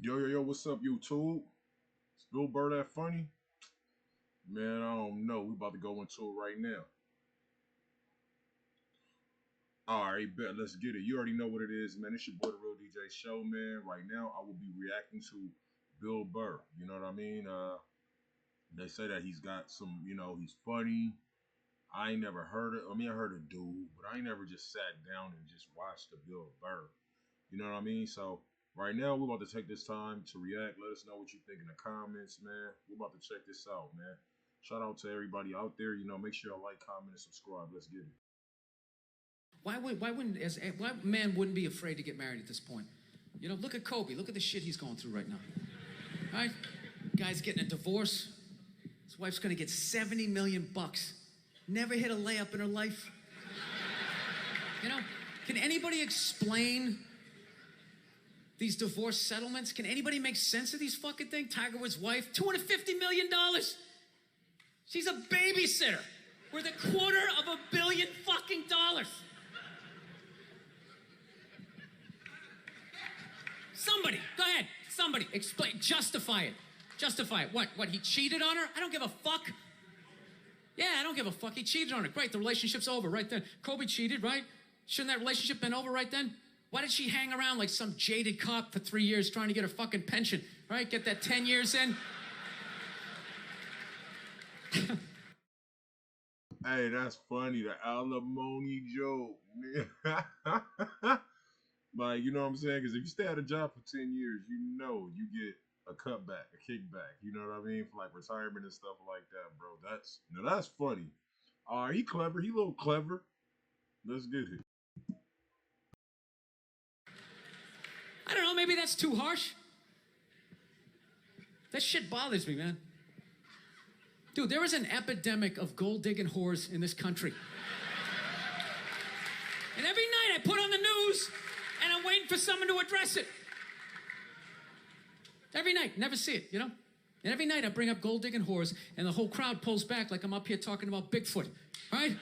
Yo, what's up, YouTube? Is Bill Burr that funny? Man, I don't know. We about to go into it right now. All right, bet. Let's get it. You already know what it is, man. It's your boy, the Real DJ Show, man. Right now, I will be reacting to Bill Burr. You know what I mean? They say that he's got some, he's funny. I ain't never heard it. I mean, I heard a dude, but I ain't never just sat down and just watched the Bill Burr. You know what I mean? So right now, we're about to take this time to react. Let us know what you think in the comments, man. We're about to check this out, man. Shout out to everybody out there. Make sure y'all like, comment, and subscribe. Let's get it. Why man wouldn't be afraid to get married at this point? Look at Kobe. Look at the shit he's going through right now. Right? Guy's getting a divorce. His wife's gonna get $70 million. Never hit a layup in her life. Can anybody explain these divorce settlements? Can anybody make sense of these fucking things? Tiger Woods' wife, $250 million. She's a babysitter worth $250 million fucking dollars. Somebody, go ahead. Somebody, explain, justify it. Justify it. What, he cheated on her? I don't give a fuck. Yeah, I don't give a fuck. He cheated on her. Great, the relationship's over right then. Kobe cheated, right? Shouldn't that relationship been over right then? Why did she hang around like some jaded cop for 3 years trying to get her fucking pension, right? Get that 10 years in? Hey, that's funny. The alimony joke, man. Like, you know what I'm saying? Because if you stay at a job for 10 years, you get a cutback, a kickback. You know what I mean? For like retirement and stuff like that, bro. That's funny. He clever. He a little clever. Let's get it. I don't know, maybe that's too harsh. That shit bothers me, man. Dude, there is an epidemic of gold-digging whores in this country. And every night I put on the news, and I'm waiting for someone to address it. Every night, never see it, And every night I bring up gold-digging whores, and the whole crowd pulls back like I'm up here talking about Bigfoot, right?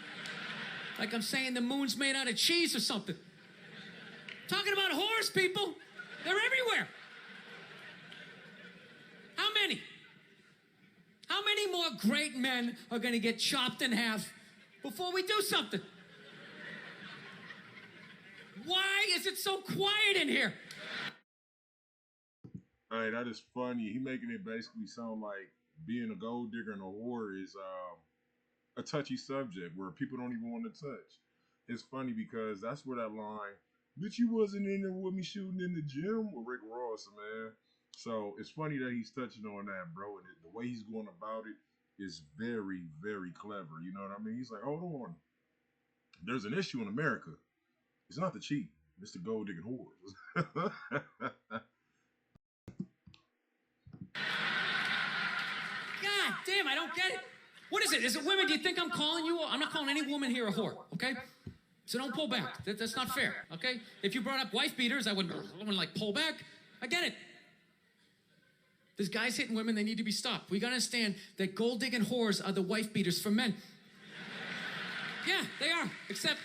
Like I'm saying the moon's made out of cheese or something. Talking about whores, people. They're everywhere. How many? How many more great men are going to get chopped in half before we do something? Why is it so quiet in here? Hey, that is funny. He making it basically sound like being a gold digger and a whore is a touchy subject where people don't even want to touch. It's funny because that's where that line, bitch, you wasn't in there with me shooting in the gym with Rick Ross, man. So it's funny that he's touching on that, bro. And the way he's going about it is very, very clever. You know what I mean? He's like, hold on. There's an issue in America. It's not the cheat. It's the gold digging whores. God damn, I don't get it. What is it? Is it women? Do you think I'm calling you? I'm not calling any woman here a whore, okay? So don't pull back. That's not fair, okay? If you brought up wife beaters, I wouldn't like pull back. I get it. There's guys hitting women, they need to be stopped. We gotta understand that gold-digging whores are the wife beaters for men. Yeah, they are, except...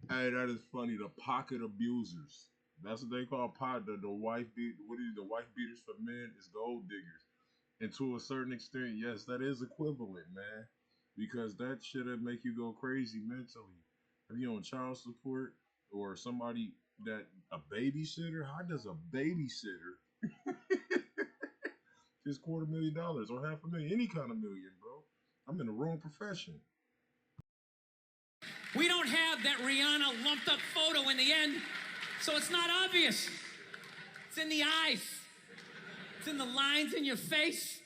Hey, that is funny. The pocket abusers. That's what they call the wife beat. What is the wife beaters for men is gold diggers. And to a certain extent, yes, that is equivalent, man. Because that shit'll make you go crazy mentally. If you're on child support or somebody that a babysitter, how does a babysitter just $250,000 or $500,000, any kind of million, bro? I'm in the wrong profession. We don't have that Rihanna lumped up photo in the end, so it's not obvious. It's in the eyes. It's in the lines in your face.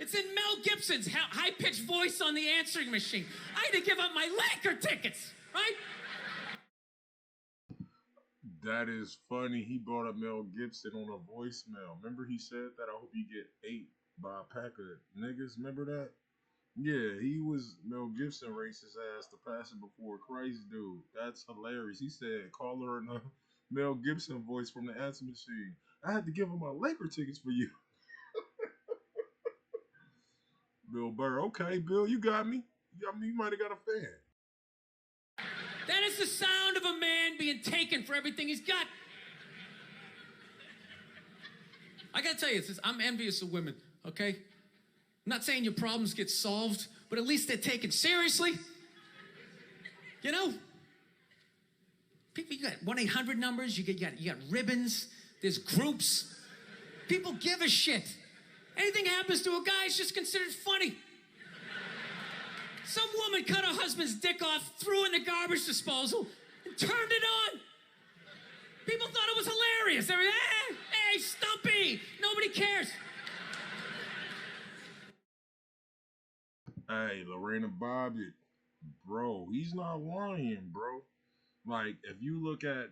It's in Mel Gibson's high-pitched voice on the answering machine. I had to give up my Laker tickets, right? That is funny. He brought up Mel Gibson on a voicemail. Remember he said that? I hope you get ate by a pack of niggas. Remember that? Yeah, Mel Gibson raced his ass to passing before Christ, dude. That's hilarious. He said, call her in a Mel Gibson voice from the answer machine. I had to give him my Laker tickets for you. Bill Burr. Okay, Bill, you got me. You might have got a fan. That is the sound of a man being taken for everything he's got. I gotta tell you, I'm envious of women, okay? I'm not saying your problems get solved, but at least they're taken seriously. You know? People, you got 1-800 numbers, you got ribbons, there's groups. People give a shit. Anything happens to a guy is just considered funny. Some woman cut her husband's dick off, threw it in the garbage disposal, and turned it on. People thought it was hilarious. They were, hey, Stumpy. Nobody cares. Hey, Lorena Bobbitt, bro, he's not lying, bro. Like, if you look at,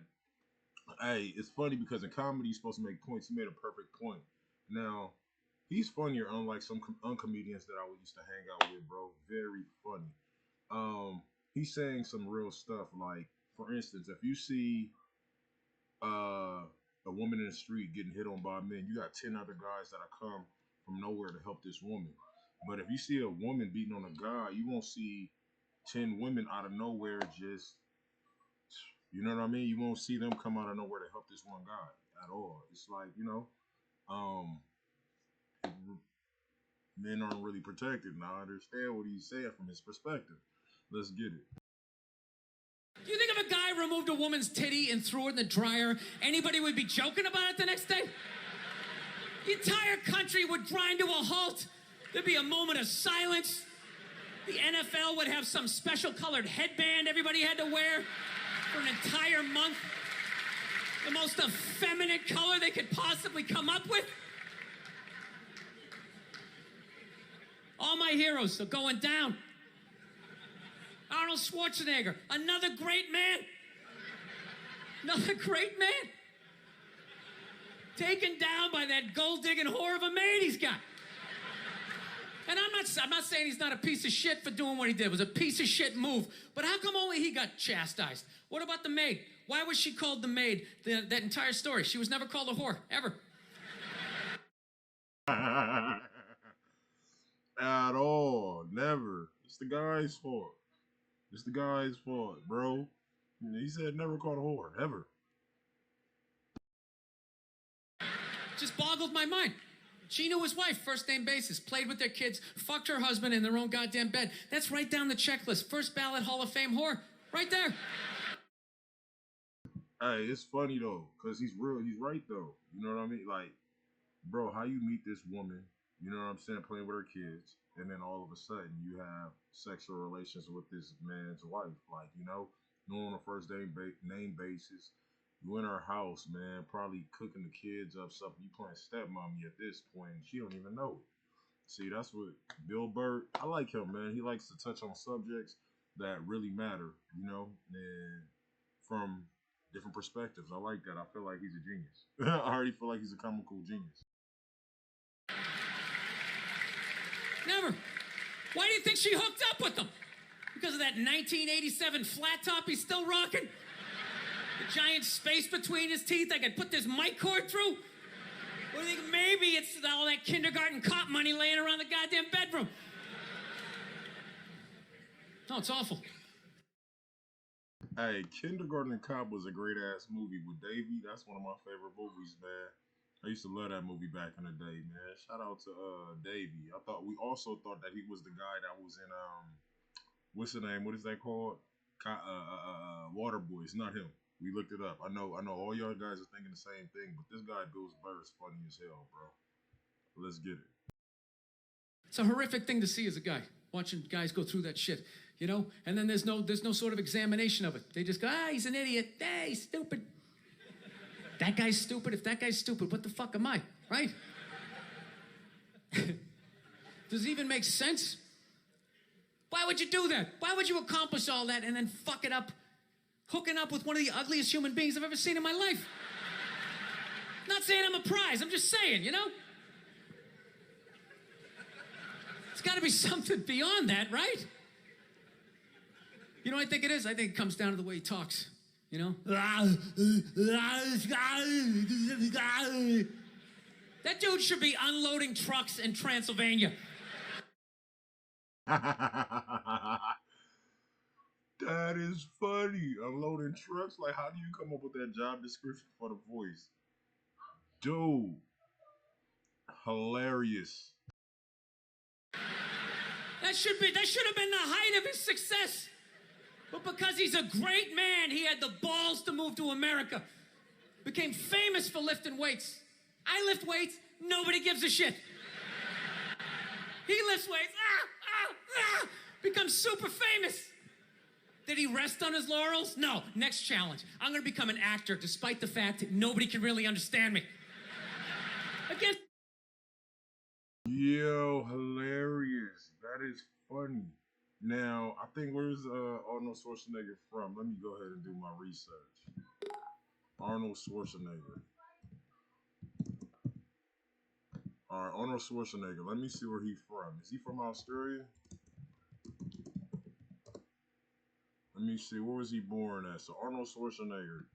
hey, it's funny because in comedy, you're supposed to make points. He made a perfect point. Now, he's funnier, unlike some uncomedians that I used to hang out with, bro. Very funny. He's saying some real stuff. Like, for instance, if you see a woman in the street getting hit on by men, you got 10 other guys that'll come from nowhere to help this woman. But if you see a woman beating on a guy, you won't see 10 women out of nowhere just, you know what I mean? You won't see them come out of nowhere to help this one guy at all. It's like, men aren't really protected. Now I understand what he's saying from his perspective. Let's get it. Do you think if a guy removed a woman's titty and threw it in the dryer, anybody would be joking about it the next day? The entire country would grind to a halt. There'd be a moment of silence. The NFL would have some special colored headband everybody had to wear for an entire month. The most effeminate color they could possibly come up with. All my heroes are going down. Arnold Schwarzenegger, another great man. Another great man. Taken down by that gold-digging whore of a maid he's got. And I'm not saying he's not a piece of shit for doing what he did. It was a piece of shit move. But how come only he got chastised? What about the maid? Why was she called the maid that entire story? She was never called a whore, ever. At all. Never. It's the guy's fault. It's the guy's fault, bro. He said never called a whore, ever. Just boggled my mind. She knew his wife, first name basis, played with their kids, fucked her husband in their own goddamn bed. That's right down the checklist. First ballot Hall of Fame whore. Right there. Hey, it's funny though, because he's real. He's right though. You know what I mean? Like, bro, how you meet this woman, you know what I'm saying, playing with her kids, and then all of a sudden you have sexual relations with this man's wife. Like, on a first name basis. You in her house, man, probably cooking the kids up something. You playing stepmommy at this point. She don't even know it. See, that's what Bill Burr, I like him, man. He likes to touch on subjects that really matter, and from different perspectives. I like that. I feel like he's a genius. I already feel like he's a comical genius. Never. Why do you think she hooked up with him? Because of that 1987 flat top he's still rocking? The giant space between his teeth I could put this mic cord through? Or do you think maybe it's all that kindergarten cop money laying around the goddamn bedroom? No, it's awful. Hey, Kindergarten Cop was a great ass movie with Davey. That's one of my favorite movies, man. I used to love that movie back in the day, man. Shout out to Davey. We also thought that he was the guy that was in what's the name? What is that called? Waterboy. It's not him. We looked it up. I know all y'all guys are thinking the same thing, but this guy Bill Burr is funny as hell, bro. Let's get it. It's a horrific thing to see as a guy, watching guys go through that shit, And then there's no sort of examination of it. They just go, he's an idiot. Hey, he's stupid. That guy's stupid. If that guy's stupid, what the fuck am I, right? Does it even make sense? Why would you do that? Why would you accomplish all that and then fuck it up? Hooking up with one of the ugliest human beings I've ever seen in my life. Not saying I'm a prize, I'm just saying, It's got to be something beyond that, right? You know what I think it is? I think it comes down to the way he talks, That dude should be unloading trucks in Transylvania. That is funny. Unloading trucks. Like, how do you come up with that job description for the voice? Dude, hilarious. That should have been the height of his success. But because he's a great man, he had the balls to move to America. Became famous for lifting weights. I lift weights, nobody gives a shit. He lifts weights, becomes super famous. Did he rest on his laurels? No. Next challenge. I'm gonna become an actor despite the fact that nobody can really understand me. Again. Yo, hilarious. That is funny. Now, I think where's Arnold Schwarzenegger from? Let me go ahead and do my research. Arnold Schwarzenegger. All right, Arnold Schwarzenegger. Let me see where he's from. Is he from Australia? Let me see. Where was he born at? So Arnold Schwarzenegger.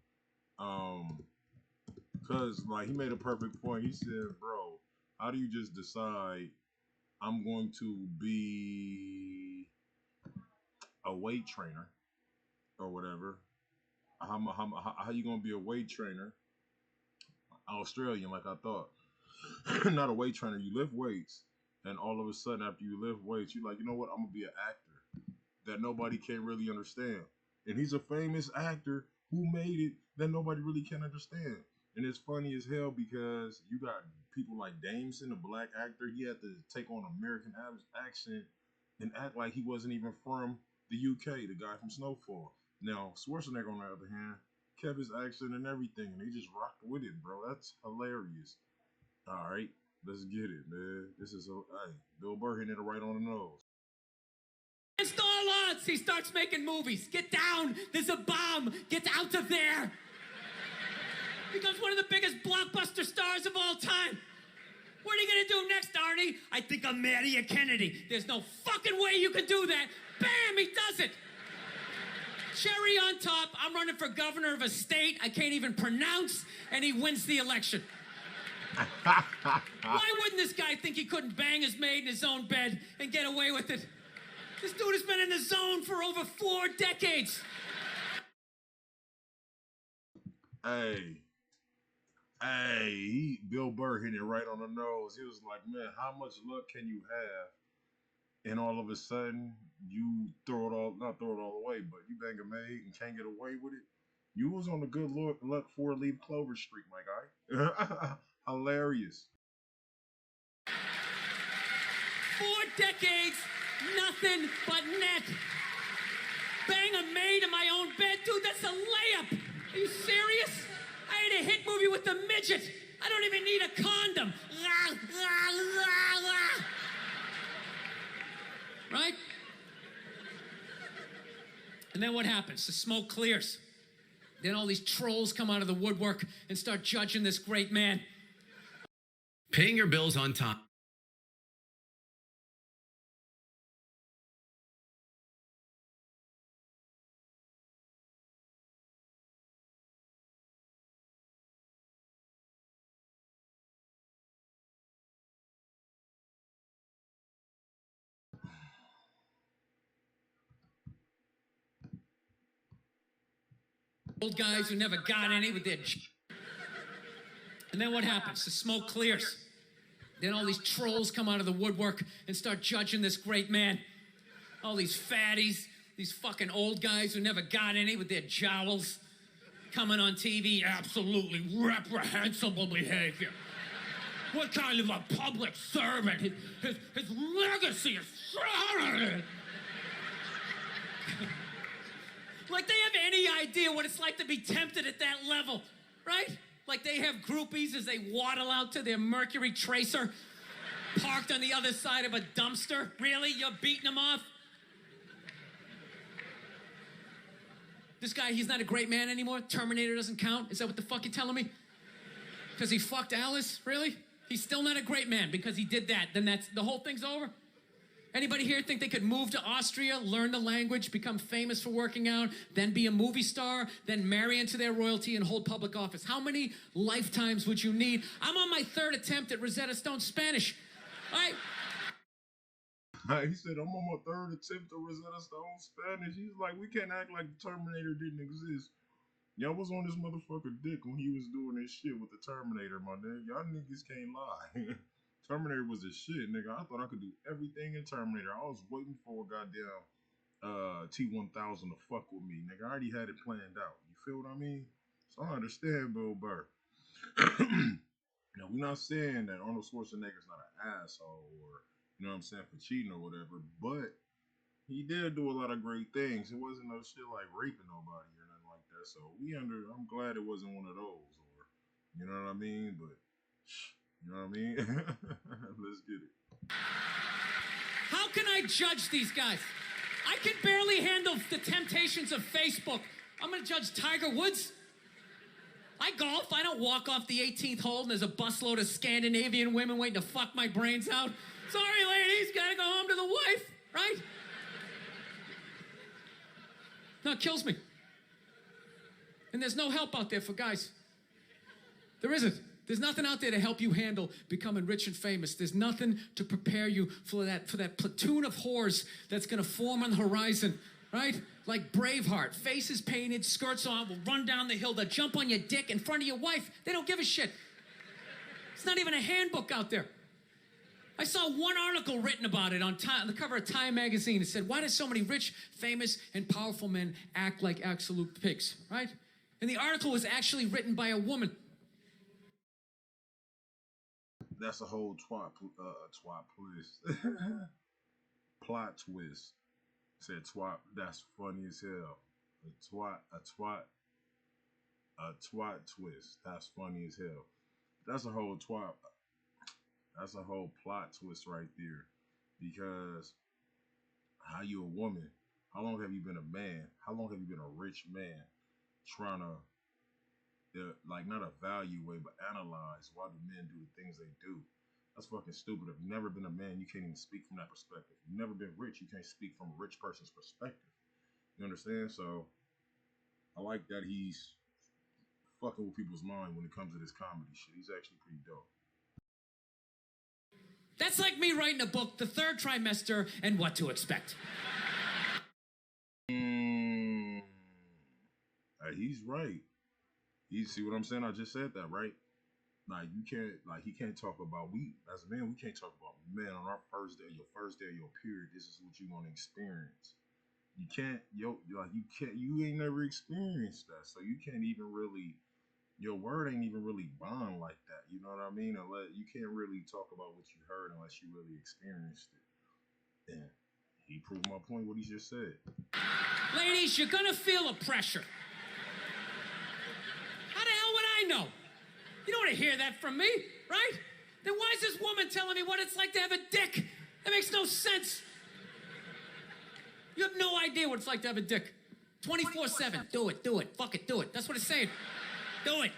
Cause like he made a perfect point. He said, "Bro, how do you just decide I'm going to be a weight trainer or whatever? How you gonna be a weight trainer? Australian, like I thought." Not a weight trainer. You lift weights, and all of a sudden, after you lift weights, you're like, you know what? I'm gonna be an actor that nobody can really understand. And he's a famous actor who made it that nobody really can understand. And it's funny as hell because you got people like Dameson, a black actor. He had to take on American accent and act like he wasn't even from the UK, the guy from Snowfall. Now, Schwarzenegger, on the other hand, kept his accent and everything, and he just rocked with it, bro. That's hilarious. All right, let's get it, man. This is hey, Bill Burr hitting it right on the nose. Against all odds, he starts making movies. Get down, there's a bomb, get out of there. Becomes one of the biggest blockbuster stars of all time. What are you gonna do next, Arnie? I think I'll marry a Kennedy. There's no fucking way you can do that. Bam, he does it. Cherry on top, I'm running for governor of a state I can't even pronounce, and he wins the election. Why wouldn't this guy think he couldn't bang his maid in his own bed and get away with it? This dude has been in the zone for over 4 decades. Bill Burr hit it right on the nose. He was like, man, how much luck can you have? And all of a sudden, you not throw it all away, but you bang a maid and can't get away with it. You was on a good luck 4-leaf clover streak, my guy. Hilarious. 4 decades, nothing but net. Bang a maid in my own bed, dude, that's a layup. Are you serious? I had a hit movie with the midget. I don't even need a condom. Right? And then what happens? The smoke clears. Then all these trolls come out of the woodwork and start judging this great man. Paying your bills on time. Old guys who never got any with their... And then what happens? The smoke clears. Then all these trolls come out of the woodwork and start judging this great man. All these fatties, these fucking old guys who never got any with their jowls, coming on TV, absolutely reprehensible behavior. What kind of a public servant? His legacy is... Like they have any idea what it's like to be tempted at that level, right? Like they have groupies as they waddle out to their Mercury Tracer, parked on the other side of a dumpster. Really? You're beating them off? This guy, he's not a great man anymore? Terminator doesn't count? Is that what the fuck you're telling me? Because he fucked Alice? Really? He's still not a great man because he did that. Then that's the whole thing's over? Anybody here think they could move to Austria, learn the language, become famous for working out, then be a movie star, then marry into their royalty and hold public office? How many lifetimes would you need? I'm on my 3rd attempt at Rosetta Stone Spanish. All right. He said, I'm on my 3rd attempt at Rosetta Stone Spanish. He's like, we can't act like the Terminator didn't exist. Y'all was on this motherfucker dick when he was doing this shit with the Terminator, my nigga. Y'all niggas can't lie. Terminator was the shit, nigga. I thought I could do everything in Terminator. I was waiting for a goddamn T-1000 to fuck with me, nigga. I already had it planned out. You feel what I mean? So I understand Bill Burr. Now, we're not saying that Arnold Schwarzenegger's not an asshole or, you know what I'm saying, for cheating or whatever, but he did do a lot of great things. It wasn't no shit like raping nobody or nothing like that. So I'm glad it wasn't one of those, or, you know what I mean? But, you know what I mean? Let's get it. How can I judge these guys? I can barely handle the temptations of Facebook. I'm gonna judge Tiger Woods? I golf. I don't walk off the 18th hole and there's a busload of Scandinavian women waiting to fuck my brains out. Sorry, ladies, gotta go home to the wife, right? No, it kills me. And there's no help out there for guys. There isn't. There's nothing out there to help you handle becoming rich and famous. There's nothing to prepare you for that platoon of whores that's gonna form on the horizon, right? Like Braveheart, faces painted, skirts on, will run down the hill, they'll jump on your dick in front of your wife. They don't give a shit. It's not even a handbook out there. I saw one article written about it on the cover of Time magazine. It said, why do so many rich, famous, and powerful men act like absolute pigs, right? And the article was actually written by a woman. That's a whole twist. Plot twist. Said twat. That's funny as hell. A twat twist. That's funny as hell. That's a whole twat. That's a whole plot twist right there. Because how you a woman? How long have you been a man? How long have you been a rich man? Trying to like not evaluate but analyze why do men do the things they do. That's fucking stupid. If you've never been a man, you can't even speak from that perspective. If you've never been rich, you can't speak from a rich person's perspective. You understand? So I like that he's fucking with people's mind when it comes to this comedy shit. He's actually pretty dope. That's like me writing a book, The Third Trimester and What to Expect. Hey, he's right. You see what I'm saying? I just said that, right? Like he can't talk about, we as men, we can't talk about, man, on our first day of your period, this is what you're gonna experience. You ain't never experienced that. So you can't even really, your word ain't even really bond like that. You know what I mean? Unless you can't really talk about what you heard unless you really experienced it. And he proved my point, what he just said. Ladies, you're gonna feel a pressure. How the hell would I know? You don't want to hear that from me, right? Then why is this woman telling me what it's like to have a dick? That makes no sense. You have no idea what it's like to have a dick. 24/7. Do it. Fuck it, do it. That's what it's saying. Do it.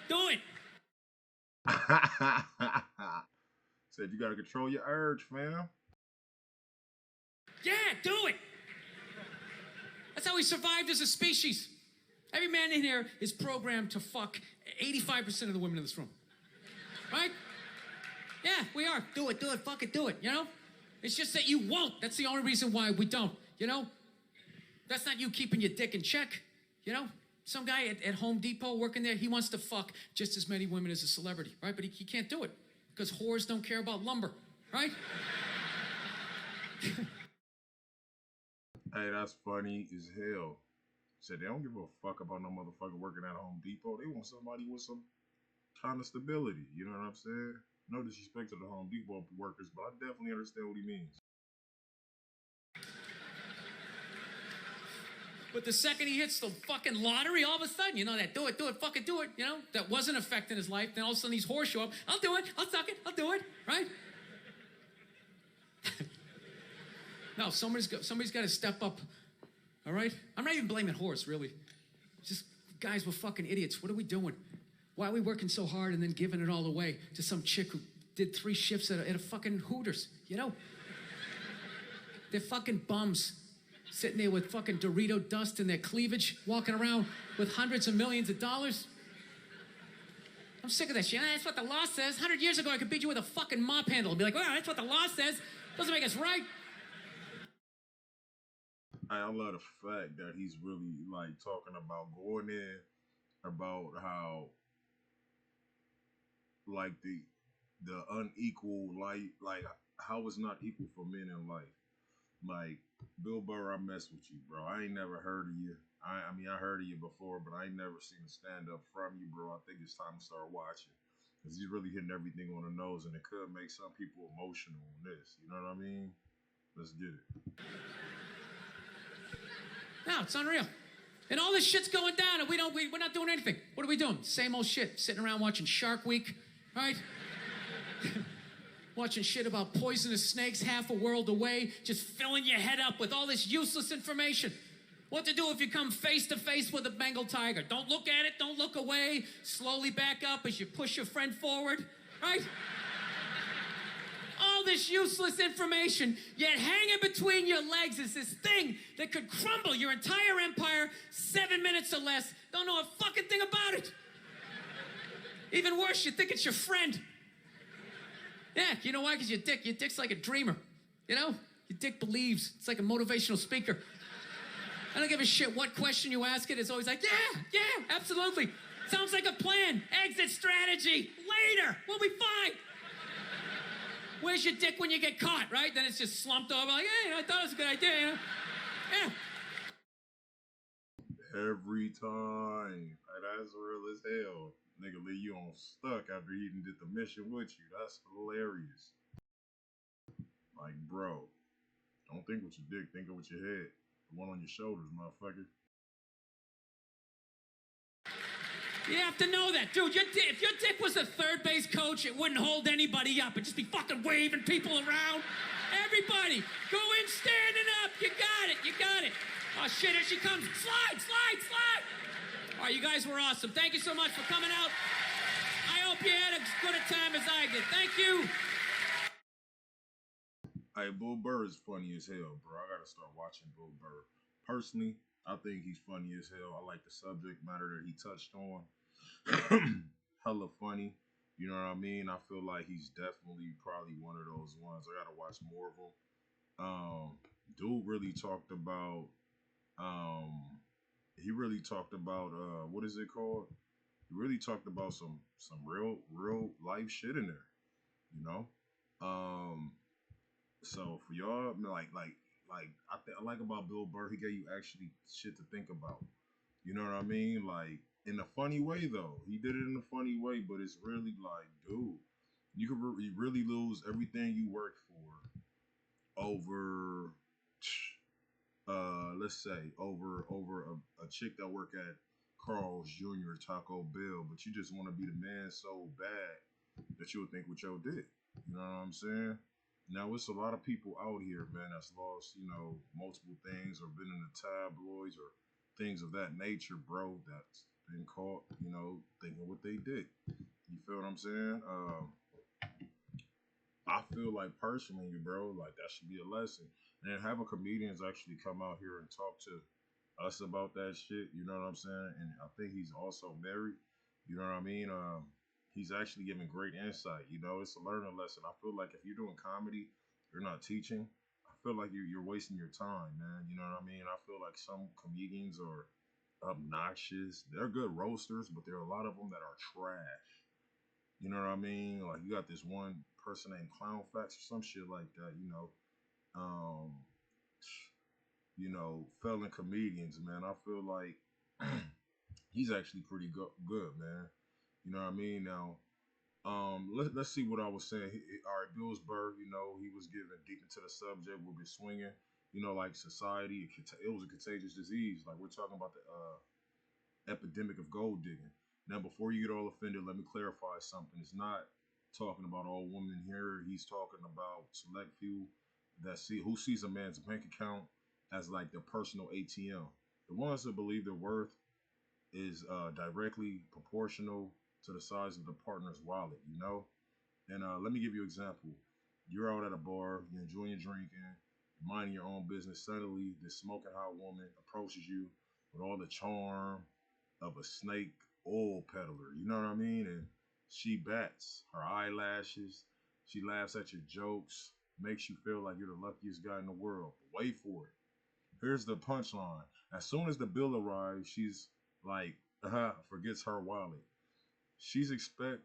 Said you gotta control your urge, fam. Yeah, do it. That's how we survived as a species. Every man in here is programmed to fuck 85% of the women in this room. Right? Yeah, we are. Do it, fuck it, do it, you know? It's just that you won't. That's the only reason why we don't, you know? That's not you keeping your dick in check, you know? Some guy at Home Depot working there, he wants to fuck just as many women as a celebrity, right? But he can't do it because whores don't care about lumber, right? Hey, that's funny as hell. Said they don't give a fuck about no motherfucker working at Home Depot. They want somebody with some kind of stability. You know what I'm saying? No disrespect to the Home Depot workers, but I definitely understand what he means. But the second he hits the fucking lottery, all of a sudden, you know, that do it, fucking do it, you know, that wasn't affecting his life. Then all of a sudden these whores show up. I'll do it, I'll suck it, I'll do it, right? No, somebody's got to step up, all right? I'm not even blaming whores, really. Just guys, we're fucking idiots. What are we doing? Why are we working so hard and then giving it all away to some chick who did 3 shifts at a fucking Hooters, you know? They're fucking bums. Sitting there with fucking Dorito dust in their cleavage, walking around with hundreds of millions of dollars. I'm sick of that shit. That's what the law says. 100 years ago, I could beat you with a fucking mop handle and be like, well, that's what the law says. Doesn't make us right. I love the fact that he's really like talking about going in about how like the unequal life, like how it's not equal for men in life. Like Bill Burr, I mess with you, bro. I ain't never heard of you. I mean, I heard of you before, but I ain't never seen a stand up from you, bro. I think it's time to start watching because he's really hitting everything on the nose, and it could make some people emotional on this. You know what I mean? Let's get it. No, it's unreal. And all this shit's going down, and we're not doing anything. What are we doing? Same old shit. Sitting around watching Shark Week, right? Watching shit about poisonous snakes half a world away, just filling your head up with all this useless information. What to do if you come face to face with a Bengal tiger? Don't look at it, don't look away. Slowly back up as you push your friend forward, right? All this useless information, yet hanging between your legs is this thing that could crumble your entire empire 7 minutes or less. Don't know a fucking thing about it. Even worse, you think it's your friend. Yeah, you know why? Because your dick's like a dreamer. You know? Your dick believes. It's like a motivational speaker. I don't give a shit what question you ask it. It's always like, yeah, absolutely. Sounds like a plan. Exit strategy. Later. We'll be fine. Where's your dick when you get caught, right? Then it's just slumped over like, hey, I thought it was a good idea, you know? Yeah. Every time. Like, that's real as hell. Nigga leave you on stuck after he even did the mission with you. That's hilarious. Like, bro, don't think with your dick, think with your head. The one on your shoulders, motherfucker. You have to know that, dude. If your dick was a third base coach, it wouldn't hold anybody up. It'd just be fucking waving people around. Everybody, go in standing up. You got it. Oh, shit, here she comes. Slide. All right, you guys were awesome. Thank you so much for coming out. I hope you had as good a time as I did. Thank you. Hey, Bill Burr is funny as hell, bro. I gotta start watching Bill Burr. Personally, I think he's funny as hell. I like the subject matter that he touched on. Hella funny. You know what I mean? I feel like he's definitely probably one of those ones. I gotta watch more of them. Dude really talked about he really talked about what is it called? He really talked about some real life shit in there, you know? So for y'all, I like about Bill Burr, he gave you actually shit to think about. You know what I mean? Like in a funny way though. He did it in a funny way, but it's really like, dude, you really lose everything you worked for over let's say over a chick that work at Carl's Jr. Taco Bell, but you just want to be the man so bad that you'll think with your dick. You know what I'm saying? Now it's a lot of people out here, man, that's lost, multiple things or been in the tabloids or things of that nature, bro, that's been caught, thinking what they did. You feel what I'm saying? I feel like personally, bro, like that should be a lesson. And having comedians actually come out here and talk to us about that shit, you know what I'm saying? And I think he's also married, you know what I mean? He's actually giving great insight, it's a learning lesson. I feel like if you're doing comedy, you're not teaching, I feel like you're wasting your time, man. You know what I mean? I feel like some comedians are obnoxious. They're good roasters, but there are a lot of them that are trash. You know what I mean? Like you got this one person named Clown Facts or some shit like that, um, felon comedians, man. I feel like he's actually pretty good, man. You know what I mean? Now, let's see what I was saying. All right, Billsburg, he was getting deep into the subject. We'll be swinging, like society. It was a contagious disease. Like we're talking about the epidemic of gold digging. Now, before you get all offended, let me clarify something. It's not talking about all women here. He's talking about select few who sees a man's bank account as like their personal ATM. The ones that believe their worth is directly proportional to the size of the partner's wallet, And let me give you an example. You're out at a bar, you're enjoying your drinking, you're minding your own business. Suddenly, this smoking hot woman approaches you with all the charm of a snake oil peddler. You know what I mean? And she bats her eyelashes. She laughs at your jokes, makes you feel like you're the luckiest guy in the world. But wait for it. Here's the punchline. As soon as the bill arrives, she's like, forgets her wallet. She's expect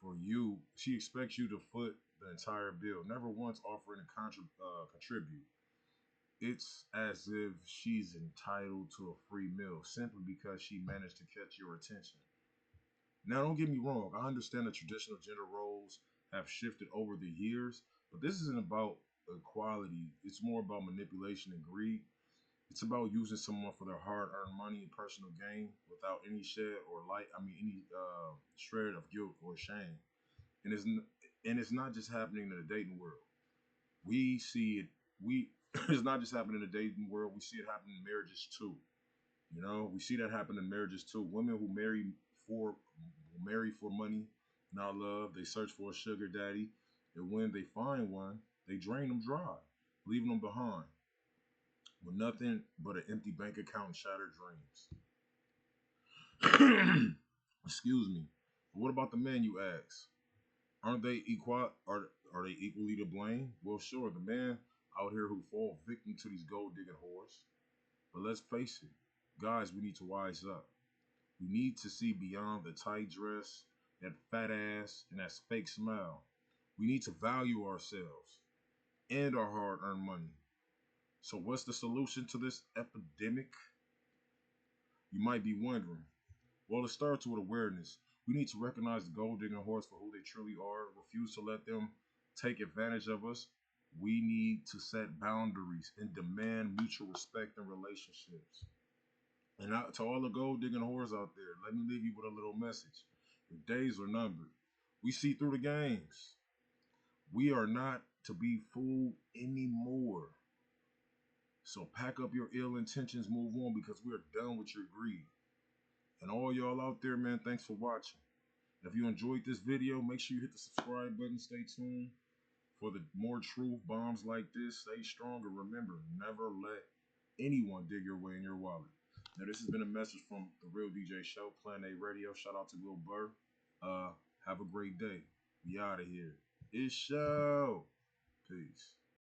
for you. She expects you to foot the entire bill, never once offering to contribute. It's as if she's entitled to a free meal simply because she managed to catch your attention. Now, don't get me wrong. I understand that traditional gender roles have shifted over the years, but this isn't about equality. It's more about manipulation and greed. It's about using someone for their hard-earned money and personal gain without any shed or light. I mean, any shred of guilt or shame. And it's not just happening in the dating world. We see it. We It's not just happening in the dating world. We see it happen in marriages too. You know, we see that happen in marriages too. Women for who marry for money, not love. They search for a sugar daddy, and when they find one, they drain them dry, leaving them behind with nothing but an empty bank account and shattered dreams. Excuse me. What about the men? You ask. Aren't they equal? Are they equally to blame? Well, sure. The man out here who fall victim to these gold digging whores. But let's face it, guys, we need to wise up. We need to see beyond the tight dress, that fat ass, and that fake smile. We need to value ourselves and our hard earned money. So, what's the solution to this epidemic? You might be wondering. Well, it starts with awareness. We need to recognize the gold digging horse for who they truly are, refuse to let them take advantage of us. We need to set boundaries and demand mutual respect in relationships. And to all the gold digging whores out there, let me leave you with a little message. Your days are numbered. We see through the games. We are not to be fooled anymore. So pack up your ill intentions, move on because we're done with your greed. And all y'all out there, man, thanks for watching. If you enjoyed this video, make sure you hit the subscribe button. Stay tuned for the more truth bombs like this. Stay strong and remember, never let anyone dig your way in your wallet. Now, this has been a message from the Real DJ Show, Plan A Radio. Shout out to Will Burr. Have a great day. We out of here. It's show. Peace.